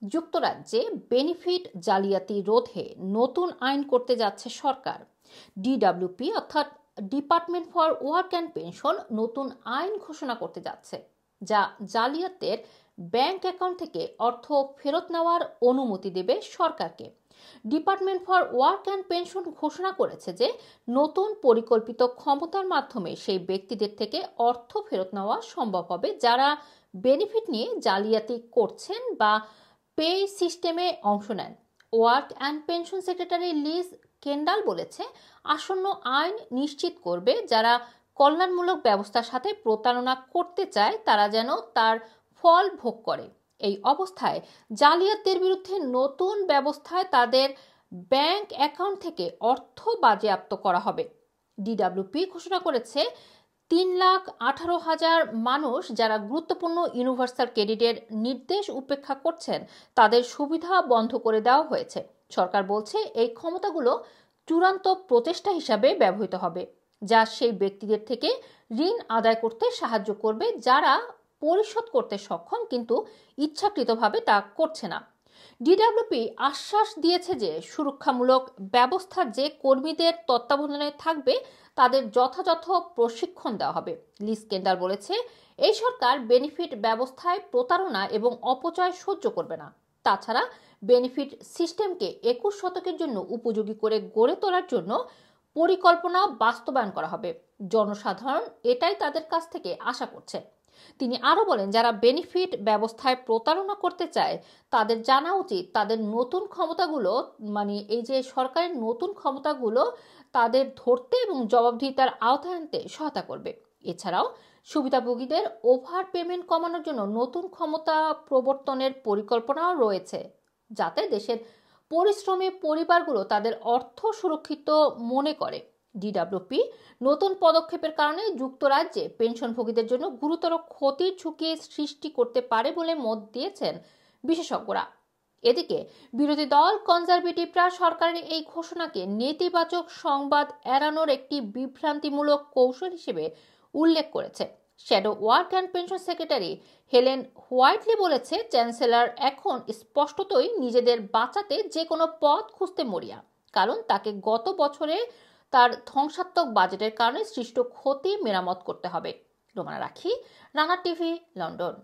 যুক্তরাজ্যে বেনিফিট জালিয়াতি রোধে নতুন আইন করতে যাচ্ছে সরকার। ডিডব্লিউপি অর্থাৎ department for work and pension নতুন আইন ঘোষণা করতে যাচ্ছে, যা জালিয়াতের ব্যাংক অ্যাকাউন্ট থেকে অর্থ ফেরত নেওয়ার অনুমতি দেবে সরকারকে। Department for work and pension ঘোষণা করেছে যে নতুন পরিকল্পিত ক্ষমতার মাধ্যমে সেই ব্যক্তিদের থেকে অর্থ ফেরত নেওয়া সম্ভব হবে যারা বেনিফিট নিয়ে জালিয়াতি করছেন বা পে সিস্টেমে অংশ নেন। Work and pension secretary Liz Kendall বলেছে, আসন্ন আইন নিশ্চিত করবে যারা কল্যাণমূলক ব্যবস্থার সাথে প্রতারণা করতে চায় তারা যেন তার ফল ভোগ করে। এই অবস্থায় জালিয়াতদের বিরুদ্ধে নতুন ব্যবস্থায় তাদের ব্যাংক অ্যাকাউন্ট থেকে অর্থ বাজেয়াপ্ত করা হবে। ডিডব্লিউপি ঘোষণা করেছে 3,18,000 মানুষ যারা গুরুত্বপূর্ণ ইউনিভার্সাল ক্রেডিটের নির্দেশ উপেক্ষা করছেন তাদের সুবিধা বন্ধ করে দেওয়া হয়েছে। সরকার বলছে এই ক্ষমতাগুলো চূড়ান্ত প্রচেষ্টা হিসাবে ব্যবহৃত হবে, যা সেই ব্যক্তিদের থেকে ঋণ আদায় করতে সাহায্য করবে যারা পরিশোধ করতে সক্ষম কিন্তু ইচ্ছাকৃতভাবে তা করছে না। ডিডব্লিউপি আশ্বাস দিয়েছে যে সুরক্ষামূলক ব্যবস্থা যে কর্মীদের তত্ত্বাবধানে থাকবে তাদের যথাযথ প্রশিক্ষণ দেওয়া হবে। লিজ কেন্ডাল বলেছে, এই সরকার বেনিফিট ব্যবস্থায় প্রতারণা এবং অপচয় সহ্য করবে না। তাছাড়া বেনিফিট সিস্টেমকে 21 শতকের জন্য উপযোগী করে গড়ে তোলার জন্য পরিকল্পনা বাস্তবায়ন করা হবে। জনসাধারণ এটাই তাদের কাছ থেকে আশা করছে। তিনি আরো বলেন, যারা বেনিফিট ব্যবস্থায় প্রতারণা করতে চায় তাদের জানা উচিত তাদের নতুন ক্ষমতাগুলো এই যে সরকারের নতুন ক্ষমতাগুলো তাদের ধরতে এবং জবাবদিহিতার আওতায় আনতে সহায়তা করবে। এছাড়াও সুবিধাভোগীদের ওভার পেমেন্ট কমানোর জন্য নতুন ক্ষমতা প্রবর্তনের পরিকল্পনাও রয়েছে, যাতে দেশের পরিশ্রমী পরিবারগুলো তাদের অর্থ সুরক্ষিত মনে করে। ডিডব্লিউপি নতুন পদক্ষেপের কারণে যুক্তরাজ্যে পেনশনভোগীদের জন্য গুরুতর ক্ষতির ঝুঁকি সৃষ্টি করতে পারে বলে মত দিয়েছেন বিশেষজ্ঞরা। এদিকে বিরোধী দল কনজারভেটিভরা সরকারের এই ঘোষণাকে নেতিবাচক সংবাদ এড়ানোর একটি বিভ্রান্তিমূলক কৌশল হিসেবে উল্লেখ করেছে। Shadow work and pension secretary Helen Whiteley বলেছে, চ্যান্সেলর এখন স্পষ্টতই নিজেদের বাঁচাতে যে কোনো পথ খুঁজতে মরিয়া, কারণ তাকে গত বছরে তার ধ্বংসাত্মক বাজেটের কারণে সৃষ্ট ক্ষতি মেরামত করতে হবে। রোমানা রাখি, রানা টিভি, লন্ডন।